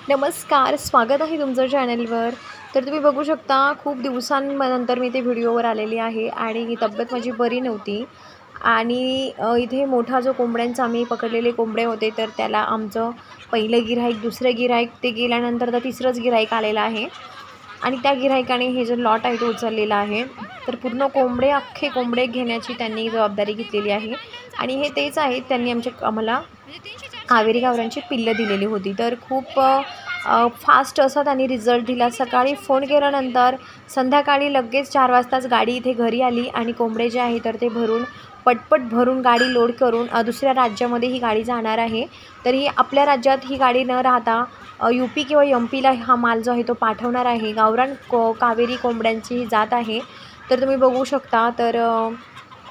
नमस्कार, स्वागत आहे तुमचं चॅनलवर. तर तुम्ही बघू शकता खूप दिवसांनंतर मी ते व्हिडिओवर आलेली आहे आणि तब्येत माझी बरी नव्हती आणि इथे मोठा जो कोंबड्यांचा आम्ही पकडलेले कोंबडे होते, तर त्याला आमचं पहिलं गिऱ्हाईक, दुसरं गिऱ्हाईक ते गेल्यानंतर आता तिसरंच गिऱ्हाईक आलेलं आहे आणि त्या गिऱ्हाईकाने हे जो लॉट आहे तो उचललेला आहे. तर पूर्ण कोंबडे, अख्खे कोंबडे घेण्याची त्यांनी जबाबदारी घेतलेली आहे आणि हे तेच आहेत त्यांनी आम्हाला कावेरी गावरांची पिल्लं दिलेली होती. तर खूप फास्ट असा त्यांनी रिझल्ट दिला. सकाळी फोन केल्यानंतर संध्याकाळी लगेच 4 वाजताच गाडी इथे घरी आली आणि कोंबडे जे आहे तर ते पटपट भरून गाडी लोड करून दुसऱ्या राज्यामध्ये ही गाडी जाणार आहे. तर ही आपल्या राज्यात ही गाडी न राहता UP किंवा MPला हा माल जो आहे तो पाठवणार आहे. गावरान कावेरी कोंबड्यांची ही जात आहे. तर तुम्ही बघू शकता. तर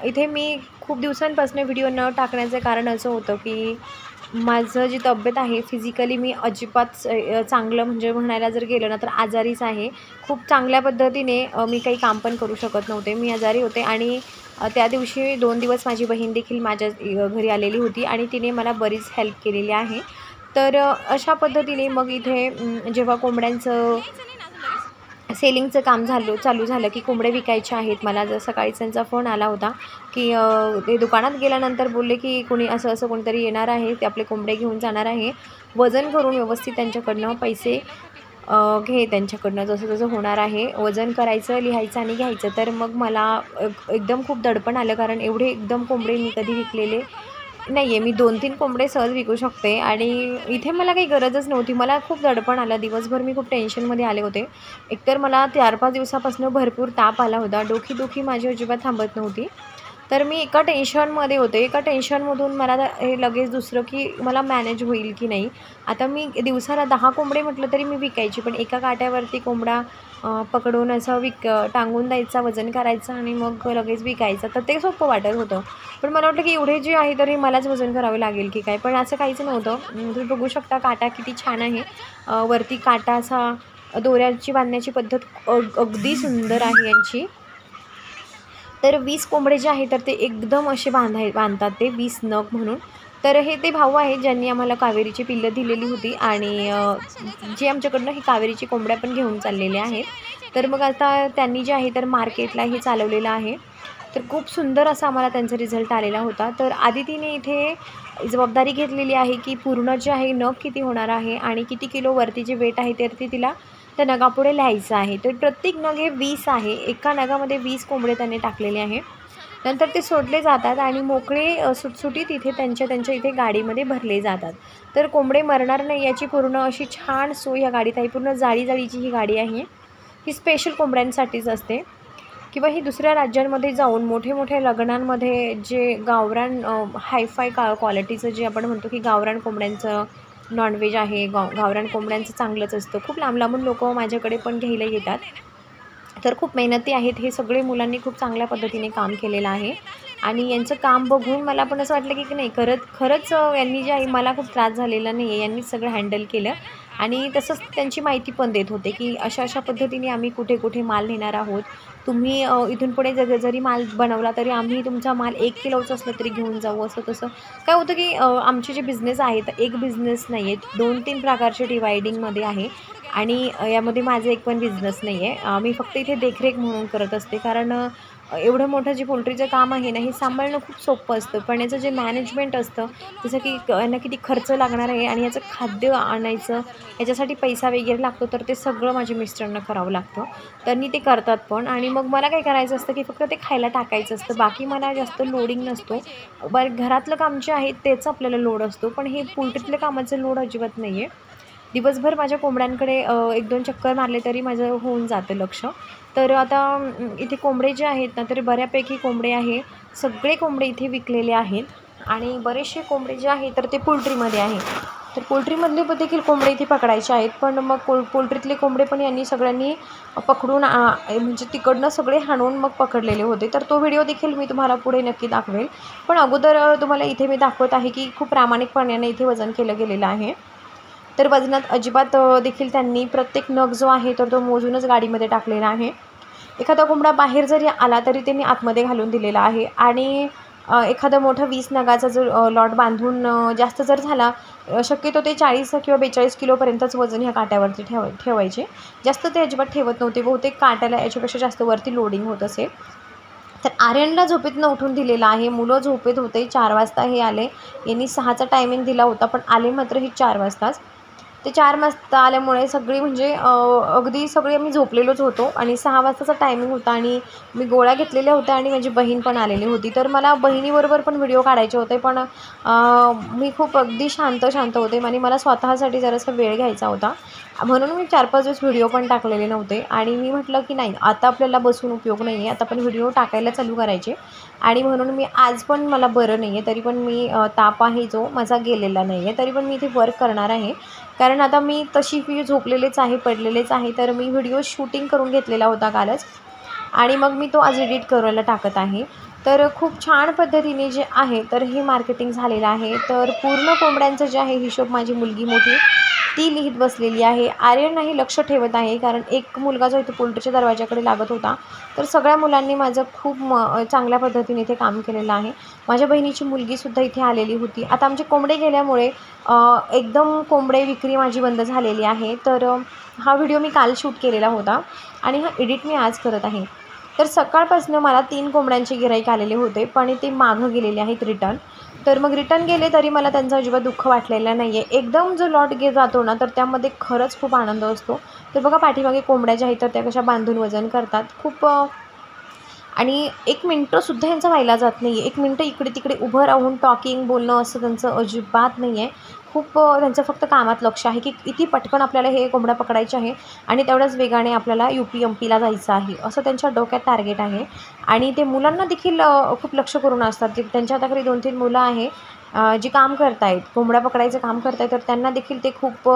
इथे मी खूप दिवसांपासून व्हिडिओ न टाकण्याचं कारण असं होतं की माझं जी तब्येत आहे फिजिकली मी अजिबात चांगलं म्हणजे म्हणायला जर गेलं ना तर आजारीच आहे. खूप चांगल्या पद्धतीने मी काही काम पण करू शकत नव्हते. मी आजारी होते आणि त्या दिवशी 2 दिवस माझी बहीण देखील माझ्या घरी आलेली होती आणि तिने मला बरीच हेल्प केलेली आहे. तर अशा पद्धतीने मग इथे जेव्हा कोंबड्यांचं सेलिंगचं काम चालू झालं की कोंबडे विकायचे आहेत. मला जर सकाळीच त्यांचा फोन आला होता की ते दुकानात गेल्यानंतर बोलले की कोणी असं कोणीतरी येणार आहे, ते आपले कोंबडे घेऊन जाणार आहे. वजन करून व्यवस्थित त्यांच्याकडनं पैसे घे त्यांच्याकडनं, जसं होणार आहे वजन करायचं, लिहायचं आणि घ्यायचं. तर मग मला एकदम खूप दडपण आलं, कारण एवढे एकदम कोंबडे मी कधी विकलेले नाही आहे. मी 2-3 कोंबडे सहज विकू शकते आणि इथे मला काही गरजच नव्हती. मला खूप दडपण आलं. दिवसभर मी खूप टेन्शनमध्ये आले होते. एकतर मला 4-5 दिवसापासून भरपूर ताप आला होता. डोकी माझी अजिबात थांबत नव्हती. तर मी एका टेन्शनमध्ये होते. एका टेन्शनमधून मला हे लगेच दुसरं की मला मॅनेज होईल की नाही. आता मी दिवसाला 10 कोंबडे म्हटलं तरी मी विकायची, पण एका काट्यावरती कोंबडा पकडून असं टांगून द्यायचा, वजन करायचं आणि मग लगेच विकायचं. तर ते सोपं वाटत होतं. पण मला वाटलं की एवढे जे आहे तरी मलाच वजन करावे लागेल की काय, पण असं काहीच नव्हतं. तुम्ही बघू शकता काटा किती छान आहे. वरती काटा असा दोऱ्याची बांधण्याची पद्धत अगदी सुंदर आहे यांची. तर 20 कोंबडे जे आहे तर ते एकदम असे बांधतात ते 20 नग म्हणून. तर हे ते भाऊ आहेत ज्यांनी आम्हाला कावेरीची पिल्लं दिलेली होती आणि जे आमच्याकडनं ही कावेरीची कोंबड्या पण घेऊन चाललेले आहेत. तर मग आता त्यांनी जे आहे तर मार्केटला हे चालवलेलं आहे. तर खूप सुंदर असा आम्हाला त्यांचा रिझल्ट आलेला होता. तर आदितीने इथे जबाबदारी घेतलेली आहे की पूर्ण जे आहे नग किती होणार आहे आणि किती किलोवरती जे वेट आहे तर ते तिला त्या नगापुढे लिहायचं आहे. तर प्रत्येक नग हे 20 आहे. एका नगामध्ये 20 कोंबडे त्यांनी टाकलेले आहे. नंतर ते सोडले जातात आणि मोकळे सुटसुटीत इथे त्यांच्या इथे गाडीमध्ये भरले जातात. तर कोंबडे मरणार नाही याची पूर्ण अशी छान सोय या गाडीत आहे. पूर्ण जाळीची ही गाडी आहे. ही स्पेशल कोंबड्यांसाठीच असते किंवा ही दुसऱ्या राज्यांमध्ये जाऊन मोठ्या लग्नांमध्ये जे गावरान हायफाय क्वालिटीचं जे आपण म्हणतो की गावरान कोंबड्यांचं नॉनव्हेज आहे, गावरान कोंबड्यांचं चांगलंच असतं. खूप लांबून लोकं माझ्याकडे पण घ्यायला येतात. तर खूप मेहनती आहेत. हे सगळे मुलांनी खूप चांगल्या पद्धतीने काम केलेलं आहे आणि यांचं काम बघून मला पण असं वाटलं की नाही खरंच यांनी जे आहे मला खूप त्रास झालेला नाही आहे. यांनीच सगळं हँडल केलं आणि तसंच त्यांची माहिती पण देत होते की अशा पद्धतीने आम्ही कुठे माल नेणार आहोत. तुम्ही इथून पुढे जरी माल बनवला तरी आम्ही तुमचा माल 1 किलोचं असलं तरी घेऊन जाऊ, असं तसं. काय होतं की आमचे जे बिझनेस आहेत, एक बिझनेस नाही आहे, 2-3 प्रकारचे डिवायडिंगमध्ये आहे आणि यामध्ये माझं एक पण बिझनेस नाही आहे. मी फक्त इथे देखरेख म्हणून करत असते, कारण एवढं मोठं जे पोल्ट्रीचं काम आहे ना, हे सांभाळणं खूप सोपं असतं. पण याचं जे मॅनेजमेंट असतं, जसं की यांना किती खर्च लागणार आहे आणि याचं खाद्य आणायचं, याच्यासाठी पैसा वगैरे लागतो, तर ते सगळं माझ्या मिस्टरांना करावं लागतं. त्यांनी ते करतात पण आणि मग मला काय करायचं असतं की फक्त ते खायला टाकायचं असतं. बाकी मला जास्त लोडिंग नसतो. घरातलं काम जे आहे तेच आपल्याला लोड असतो, पण हे पोल्ट्रीतल्या कामाचं लोड अजिबात नाही आहे. दिवसभर माझ्या कोंबड्यांकडे 1-2 चक्कर मारले तरी माझं होऊन जातं लक्ष. तर आता इथे कोंबडे जे आहेत ना, तर बऱ्यापैकी कोंबडे आहे. सगळे कोंबडे इथे विकलेले आहेत आणि बरेचसे कोंबडे जे आहेत तर ते पोल्ट्रीमध्ये आहे. तर पोल्ट्रीमधले देखील कोंबडे इथे पकडायचे आहेत. पण मग पोल्ट्रीतले कोंबडे पण यांनी सगळ्यांनी पकडून म्हणजे तिकडनं सगळे हाणून मग पकडलेले होते. तर तो व्हिडिओ देखील मी तुम्हाला पुढे नक्की दाखवेल. पण अगोदर तुम्हाला इथे मी दाखवत आहे की खूप प्रामाणिकपणाने इथे वजन केलं गेलेलं आहे. तर वजनात अजिबात देखील त्यांनी प्रत्येक नग जो आहे तर तो मोजूनच गाडीमध्ये टाकलेला आहे. एखादा कोंबडा बाहेर जरी आला तरी त्यांनी आतमध्ये घालून दिलेला आहे आणि एखादा मोठा 20 नगाचा जर लॉट बांधून जास्त जर झाला, शक्यतो ते 40 किंवा 42 किलोपर्यंतच वजन ह्या काट्यावरती ठेवायचे. जास्त ते अजिबात ठेवत नव्हते. बहुतेक काट्याला याच्यापेक्षा जास्त वरती लोडिंग होत असेल. तर आर्यनला झोपेतनं उठून दिलेलं आहे. मुलं झोपेत होते. 4 वाजता हे आले. यांनी 6चा टायमिंग दिला होता, पण आले मात्र हे 4 वाजताच. ते 4 वाजता आल्यामुळे सगळी म्हणजे अगदी सगळे आम्ही झोपलेलोच होतो आणि 6 वाजताचा टायमिंग होता आणि मी गोळ्या घेतलेल्या होत्या आणि माझी बहीण पण आलेली होती. तर मला बहिणीबरोबर पण व्हिडिओ काढायचे होते, पण मी खूप अगदी शांत होते आणि मला स्वतःसाठी जरासा वेळ घ्यायचा होता. म्हणून मी 4-5 दिवस व्हिडिओ पण टाकलेले नव्हते आणि मी म्हटलं की नाही, आता आपल्याला बसून उपयोग नाही आहे. आता आपण व्हिडिओ टाकायला चालू करायचे आणि म्हणून मी आज पण मला बरं नाही आहे, तरी पण मी ताप आहे जो माझा गेलेला नाही आहे. तरी पण मी इथे वर्क करणार आहे. कारण आता मी तशी झोपलेलेच आहे, पडलेलेच आहे. तर मी व्हिडिओ शूटिंग करून घेतलेला होता कालच आणि मग मी तो आज एडिट करायला टाकत आहे. तर खूप छान पद्धतीने जे आहे तर हे मार्केटिंग झालेलं आहे. तर पूर्ण कोंबड्यांचं जे आहे हिशोब माझी मुलगी मोठी ती लिहित बसलेली आहे. आर्यनही लक्ष ठेवत आहे, कारण एक मुलगा जो इथे पोल्ट्रीच्या दरवाजाकडे लागत होता. तर सगळ्या मुलांनी माझं खूप चांगल्या पद्धतीने इथे काम केलेलं आहे. माझ्या बहिणीची मुलगीसुद्धा इथे आलेली होती. आता आमचे कोंबडे गेल्यामुळे एकदम कोंबडे विक्री माझी बंद झालेली आहे. तर हा व्हिडिओ मी काल शूट केलेला होता आणि हा एडिट मी आज करत आहे. तर सकाळपासून मला 3 कोंबड्यांचे गिऱ्हाईक आलेले होते, पण ते मागं गेलेले आहेत रिटर्न. तर मग रिटर्न गेले तरी मला त्यांचं अजिबात दुःख वाटलेलं नाही आहे. एकदम जो लॉट जातो ना, तर त्यामध्ये खरंच खूप आनंद असतो. तर बघा पाठीमागे कोंबड्या ज्या आहेत तर त्या कशा बांधून वजन करतात. खूप आणि 1 मिनिटंसुद्धा यांचा व्हायला जात नाही आहे. 1 मिनिटं इकडे-तिकडे उभं राहून टॉकिंग बोलणं असं त्यांचं अजिबात नाही आहे. खूप त्यांचं फक्त कामात लक्ष आहे, की किती पटकन आपल्याला हे कोंबड्या पकडायचे आहे आणि तेवढ्याच वेगाने आपल्याला UP-MP जायचं आहे, असं त्यांच्या डोक्यात टार्गेट आहे. आणि ते मुलांना देखील खूप लक्ष करून असतात. ते त्यांच्या हाताखाली 2-3 मुलं आहे जी काम करत आहेत, कोंबड्या पकडायचं काम करत आहेत. तर त्यांना देखील ते खूप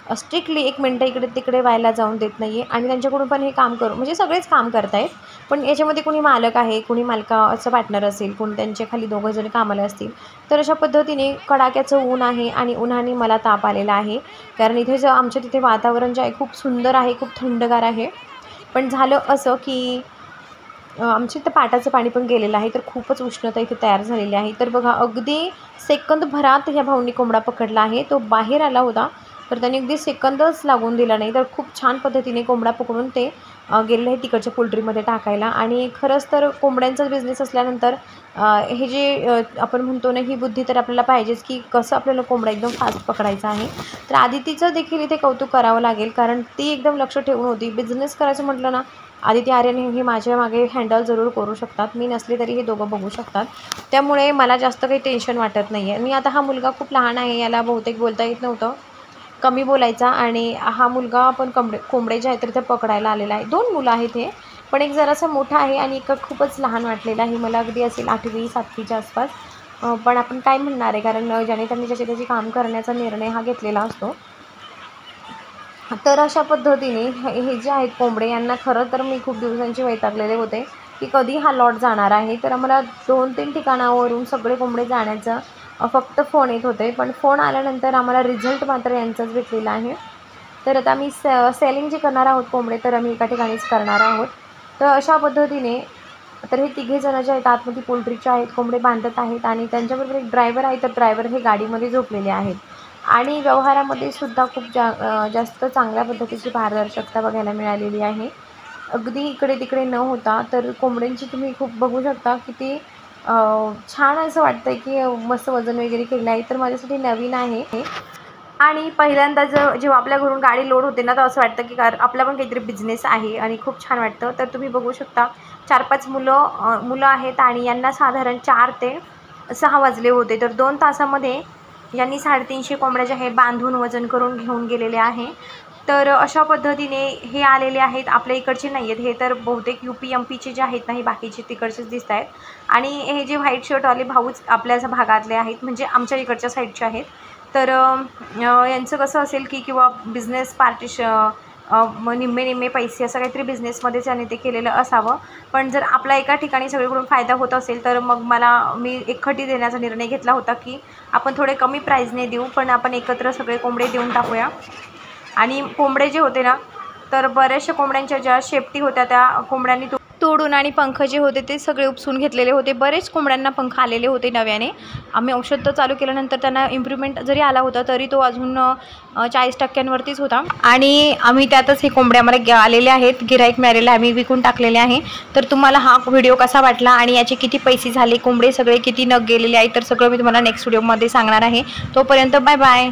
स्ट्रिक्टली 1 मिनिटं इकडे-तिकडे व्हायला जाऊन देत नाही आहे आणि त्यांच्याकडून पण हे काम म्हणजे सगळेच काम करत आहेत. पण याच्यामध्ये कोणी मालक आहे, कोणी मालकाचं पार्टनर असेल, कोणी त्यांच्या खाली 2 जण कामाला असतील. तर अशा पद्धतीने कडाक्याचं ऊन आहे आणि उन्हाने मला ताप आलेला आहे. कारण इथे जे आमच्या तिथे वातावरण जे आहे खूप सुंदर आहे, खूप थंडगार आहे. पण झालं असं की आमच्या इथं पाटाचं पाणी पण गेलेलं आहे. तर खूपच उष्णता इथे तयार झालेली आहे. तर बघा अगदी सेकंदभरात ह्या भाऊंनी कोंबडा पकडला आहे. तो बाहेर आला होता, तर त्याने अगदी सेकंदच लागून दिला नाही. तर खूप छान पद्धतीने कोंबडा पकडून ते गेलेले आहे तिकडच्या पोल्ट्रीमध्ये टाकायला. आणि खरंच तर कोंबड्यांचा बिझनेस असल्यानंतर हे जे आपण म्हणतो ना, ही बुद्धी तर आपल्याला पाहिजेच, की कसं आपल्याला कोंबडा एकदम फास्ट पकडायचा आहे. तर आदितीचं देखील इथे कौतुक करावं लागेल, कारण ती एकदम लक्ष ठेवून होती. बिझनेस करायचं म्हटलं ना, आदिती आर्यन हे माझ्या मागे हँडल जरूर करू शकतात. मी नसले तरी हे दोघं बघू शकतात. त्यामुळे मला जास्त काही टेन्शन वाटत नाही आहे. आणि आता हा मुलगा खूप लहान आहे, याला बहुतेक बोलता येत नव्हतं, कमी बोलायचा. आणि हा मुलगा पण कोंबडे जे आहेत तर ते पकडायला आलेला आहे. 2 मुलं आहेत हे, पण एक जरासा मोठा आहे आणि एक खूपच लहान वाटलेला आहे. मला अगदी असेल 8वी-7वीच्या आसपास. पण आपण काय म्हणणार आहे, कारण ज्याने त्यांनी त्याची काम करण्याचा निर्णय हा घेतलेला असतो. तर अशा पद्धतीने हे जे आहेत कोंबडे, यांना खरं तर मी खूप दिवसांची वैतागलेले होते, की कधी हा लॉट जाणार आहे. तर आम्हाला 2-3 ठिकाणावरून सगळे कोंबडे जाण्याचं फक्त फोन येत होते. पण फोन आल्यानंतर आम्हाला रिझल्ट मात्र यांचाच भेटलेला आहे. तर आता आम्ही सेलिंग जे करणार आहोत कोंबडे, तर आम्ही एका ठिकाणीच करणार आहोत. तर अशा पद्धतीने तर हे 3घे जण जे आहेत आतमध्ये पोल्ट्रीचे आहेत, कोंबडे बांधत आहेत आणि त्यांच्याबरोबर एक ड्रायव्हर आहे. तर ड्रायव्हर हे गाडीमध्ये झोपलेले आहेत. आणि व्यवहारामध्ये सुद्धा खूप जास्त चांगल्या पद्धतीची पारदर्शकता बघायला मिळालेली आहे. अगदी इकडे-तिकडे न होता. तर कोंबड्यांची तुम्ही खूप बघू शकता किती छान असं वाटतंय, की मस्त वजन वगैरे केलं आहे. तर माझ्यासाठी नवीन आहे हे. आणि पहिल्यांदा जेव्हा आपल्या घरून गाडी लोड होते ना, तर असं वाटतं, की आपला पण काहीतरी बिझनेस आहे आणि खूप छान वाटतं. तर तुम्ही बघू शकता 4-5 मुलं आहेत आणि यांना साधारण 4 ते 6 वाजले होते. तर 2 तासामध्ये यांनी 350 कोंबड्या ज्या आहे बांधून वजन करून घेऊन गेलेले आहे. तर अशा पद्धतीने हे आलेले आहेत. आपल्या इकडचे नाही आहेत हे, तर बहुतेक UP-MPचे जे आहेत ना, हे बाकीचे तिकडचेच दिसत आहेत. आणि हे जे व्हाईट शर्टवाले भाऊच आपल्याच भागातले आहेत, म्हणजे आमच्या इकडच्या साईडचे आहेत. तर यांचं कसं असेल, की किंवा बिझनेस निम्मे पैसे असं काहीतरी बिझनेसमध्येच याने ते केलेलं असावं. पण जर आपला एका ठिकाणी सगळीकडून फायदा होत असेल, तर मग मी एकखटी देण्याचा निर्णय घेतला होता, की आपण थोडे कमी प्राईजने देऊ, पण आपण एकत्र सगळे कोंबडे देऊन टाकूया. आणि कोंबडे जे होते ना, तर बऱ्याचशा कोंबड्यांच्या ज्या शेपटी होत्या त्या कोंबड्यांनी तोडून आणि पंख जे होते ते सगळे उपसून घेतलेले होते. बरेच कोंबड्यांना पंख आलेले होते नव्याने. आम्ही औषध तर चालू केल्यानंतर त्यांना इम्प्रूव्हमेंट जरी आला होता तरी तो अजून 40% होता. आणि आम्ही त्यातच हे कोंबड्या आम्हाला आलेले आहेत, गिराईक मिळालेले आम्ही विकून टाकलेले आहे. तर तुम्हाला हा व्हिडिओ कसा वाटला आणि याचे किती पैसे झाले, कोंबडे सगळे किती नग गेलेले आहेत, तर सगळं मी तुम्हाला नेक्स्ट व्हिडिओमध्ये सांगणार आहे. तोपर्यंत बाय बाय.